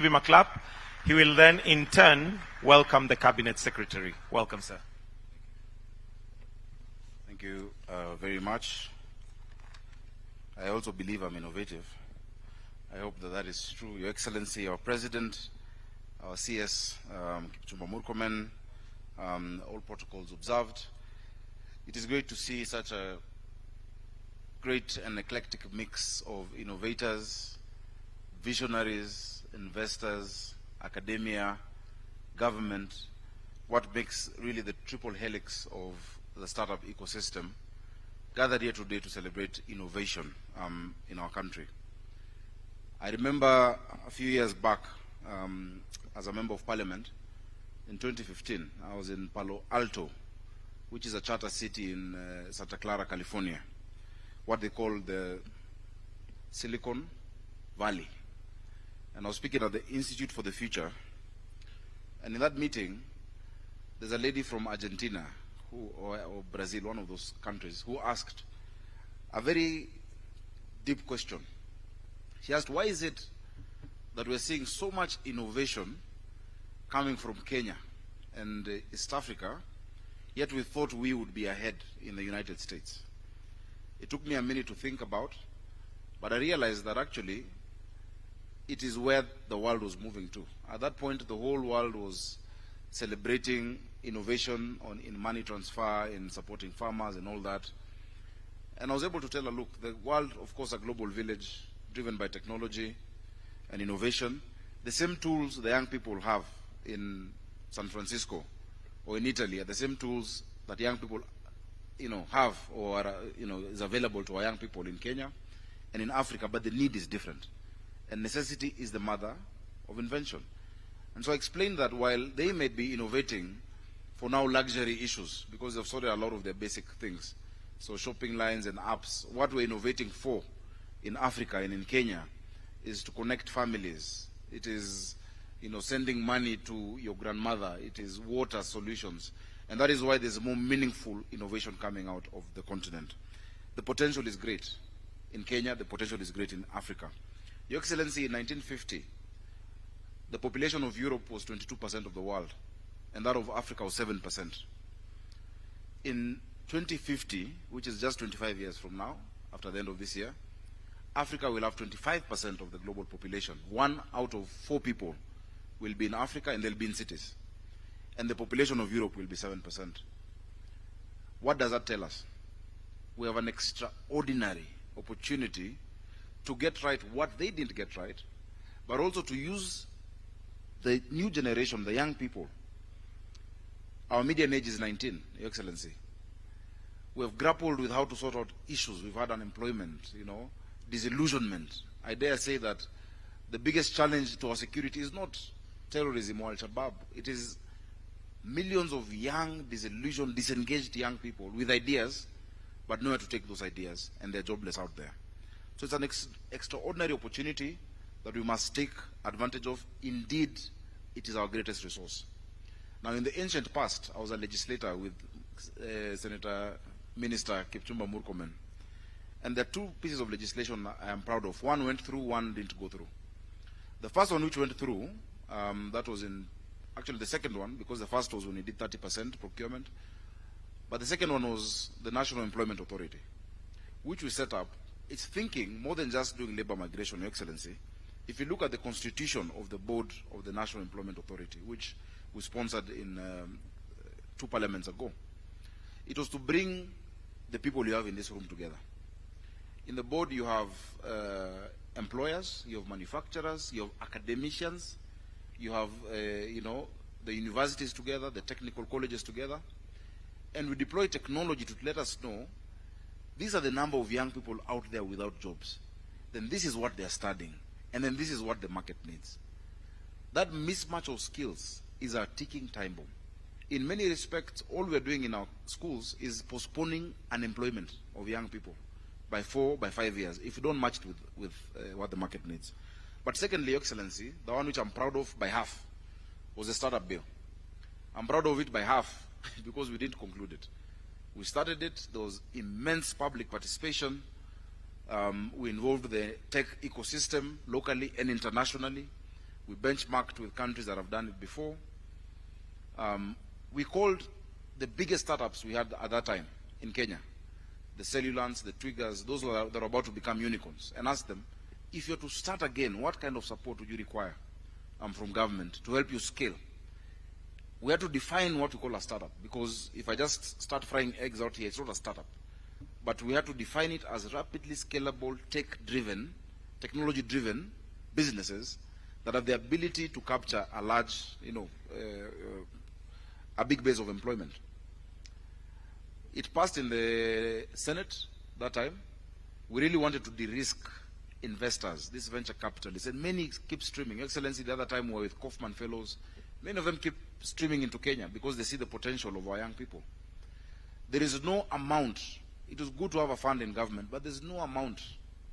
Give him a clap. He will then, in turn, welcome the Cabinet Secretary. Welcome, sir. Thank you very much. I also believe I'm innovative. I hope that that is true. Your Excellency, our President, our CS, Kipchumba Murkomen, all protocols observed. It is great to see such a great and eclectic mix of innovators, visionaries, investors, academia, government, what makes really the triple helix of the startup ecosystem, gathered here today to celebrate innovation in our country. I remember a few years back, as a member of parliament, in 2015, I was in Palo Alto, which is a charter city in Santa Clara, California, what they call the Silicon Valley. And I was speaking at the Institute for the Future. And in that meeting, there's a lady from Argentina, or Brazil, one of those countries, who asked a very deep question. She asked, why is it that we're seeing so much innovation coming from Kenya and East Africa, yet we thought we would be ahead in the United States? It took me a minute to think about, but I realized that actually it is where the world was moving to. At that point, the whole world was celebrating innovation in money transfer, in supporting farmers and all that. And I was able to tell her, look, the world, of course, a global village driven by technology and innovation. The same tools the young people have in San Francisco or in Italy are the same tools that young people, have or is available to our young people in Kenya and in Africa, but the need is different. And necessity is the mother of invention. And so I explained that while they may be innovating for now luxury issues, because they've sorted a lot of their basic things, so shopping lines and apps, what we're innovating for in Africa and in Kenya is to connect families. It is, sending money to your grandmother. It is water solutions. And that is why there's more meaningful innovation coming out of the continent. The potential is great in Kenya. The potential is great in Africa. Your Excellency, in 1950, the population of Europe was 22% of the world, and that of Africa was 7%. In 2050, which is just 25 years from now, after the end of this year, Africa will have 25% of the global population. 1 out of 4 people will be in Africa, and they'll be in cities. And the population of Europe will be 7%. What does that tell us? We have an extraordinary opportunity to get right what they didn't get right, but also to use the new generation, the young people. Our median age is 19, Your Excellency. We have grappled with how to sort out issues. We've had unemployment, disillusionment. I dare say that the biggest challenge to our security is not terrorism or Al-Shabaab. It is millions of young, disillusioned, disengaged young people with ideas, but nowhere to take those ideas, and they're jobless out there. So it's an extraordinary opportunity that we must take advantage of. Indeed, it is our greatest resource. Now, in the ancient past, I was a legislator with Senator Minister Kipchumba Murkomen. And there are 2 pieces of legislation I am proud of. One went through, one didn't go through. The first one which went through, that was actually the second one, because the first was when we did 30% procurement. But the second one was the National Employment Authority, which we set up. It's thinking more than just doing labor migration, Your Excellency. If you look at the constitution of the board of the National Employment Authority, which we sponsored in 2 parliaments ago, it was to bring the people you have in this room together. In the board, you have employers, you have manufacturers, you have academicians, you have, the universities together, the technical colleges together, and we deploy technology to let us know these are the number of young people out there without jobs. Then this is what they're studying. And then this is what the market needs. That mismatch of skills is a ticking time bomb. In many respects, all we're doing in our schools is postponing unemployment of young people by 4, by 5 years, if you don't match it with what the market needs. But secondly, Your Excellency, the one which I'm proud of by half was the startup bill. I'm proud of it by half because we didn't conclude it. We started it, there was immense public participation. We involved the tech ecosystem locally and internationally. We benchmarked with countries that have done it before. We called the biggest startups we had at that time in Kenya, the Cellulants, the Twiggers, those that are about to become unicorns, and asked them, if you're to start again, what kind of support would you require from government to help you scale? We have to define what we call a startup, because if I just start frying eggs out here, it's not a startup. But we have to define it as rapidly scalable, tech-driven, technology-driven businesses that have the ability to capture a large, a big base of employment. It passed in the Senate that time. We really wanted to de-risk investors, these venture capitalists, and many keep streaming. Your Excellency, the other time we were with Kaufman Fellows. Many of them keep streaming into Kenya because they see the potential of our young people. There is no amount. It is good to have a fund in government, but there's no amount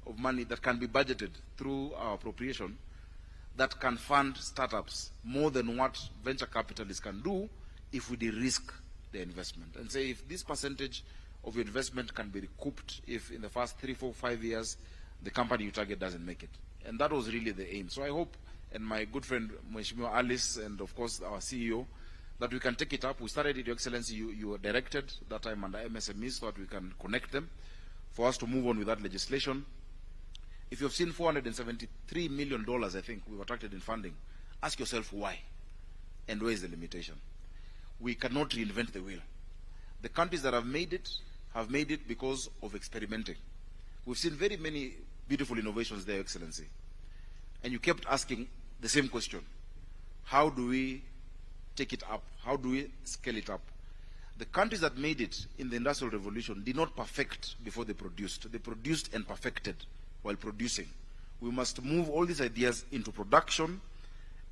of money that can be budgeted through our appropriation that can fund startups more than what venture capitalists can do if we de-risk the investment. And say, if this percentage of your investment can be recouped if in the first 3, 4, 5 years the company you target doesn't make it. And that was really the aim. So I hope, and my good friend Mheshimiwa Alice, and of course our CEO, that we can take it up. We started it, Your Excellency, you were directed that time under MSMEs so that we can connect them for us to move on with that legislation. If you've seen $473 million, I think, we've attracted in funding, ask yourself why, and where is the limitation? We cannot reinvent the wheel. The countries that have made it because of experimenting. We've seen very many beautiful innovations there, Your Excellency. And you kept asking the same question. How do we take it up? How do we scale it up? The countries that made it in the Industrial Revolution did not perfect before they produced. They produced and perfected while producing. We must move all these ideas into production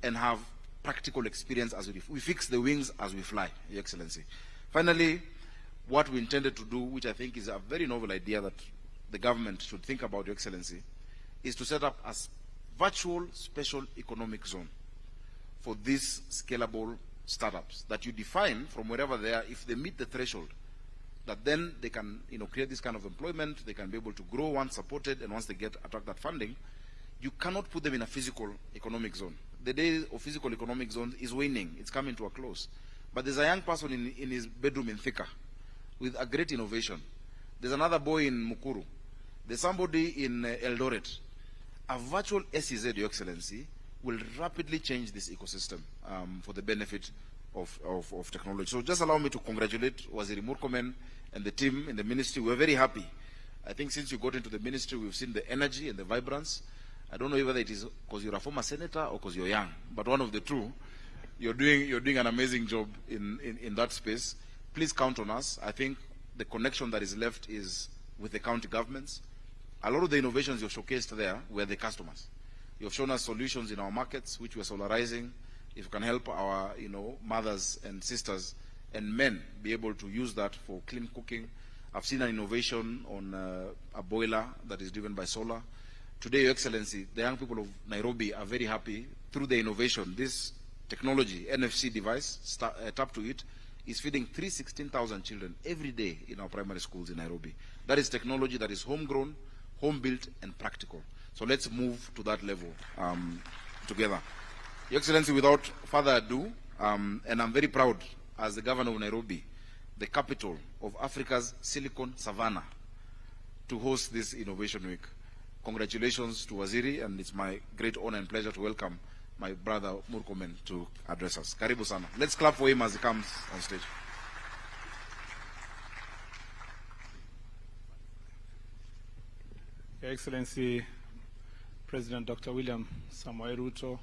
and have practical experience as we fix the wings as we fly, Your Excellency. Finally, what we intended to do, which I think is a very novel idea that the government should think about, Your Excellency, is to set up a virtual special economic zone for these scalable startups that you define from wherever they are. If they meet the threshold, that then they can create this kind of employment, they can be able to grow once supported, and once they attract that funding, you cannot put them in a physical economic zone. The day of physical economic zones is waning, it's coming to a close. But there's a young person in his bedroom in Thika with a great innovation. There's another boy in Mukuru. There's somebody in Eldoret. A virtual SEZ, Your Excellency, will rapidly change this ecosystem for the benefit of technology. So just allow me to congratulate Waziri Murkomen and the team in the ministry. We're very happy. I think since you got into the ministry, we've seen the energy and the vibrance. I don't know whether it is because you're a former senator or because you're young, but one of the two. You're doing an amazing job in that space. Please count on us. I think the connection that is left is with the county governments. A lot of the innovations you've showcased there were the customers. You've shown us solutions in our markets, which we're solarizing. If you can help our mothers and sisters and men be able to use that for clean cooking. I've seen an innovation on a boiler that is driven by solar. Today, Your Excellency, the young people of Nairobi are very happy through the innovation. This technology, NFC device, tap to it, is feeding 316,000 children every day in our primary schools in Nairobi. That is technology that is homegrown, home-built, and practical. So let's move to that level together. Your Excellency, without further ado, and I'm very proud as the governor of Nairobi, the capital of Africa's Silicon Savannah, to host this Innovation Week. Congratulations to Waziri, and it's my great honor and pleasure to welcome my brother Murkomen to address us. Karibu sana. Let's clap for him as he comes on stage. Your Excellency, President Dr. William Samoei Ruto,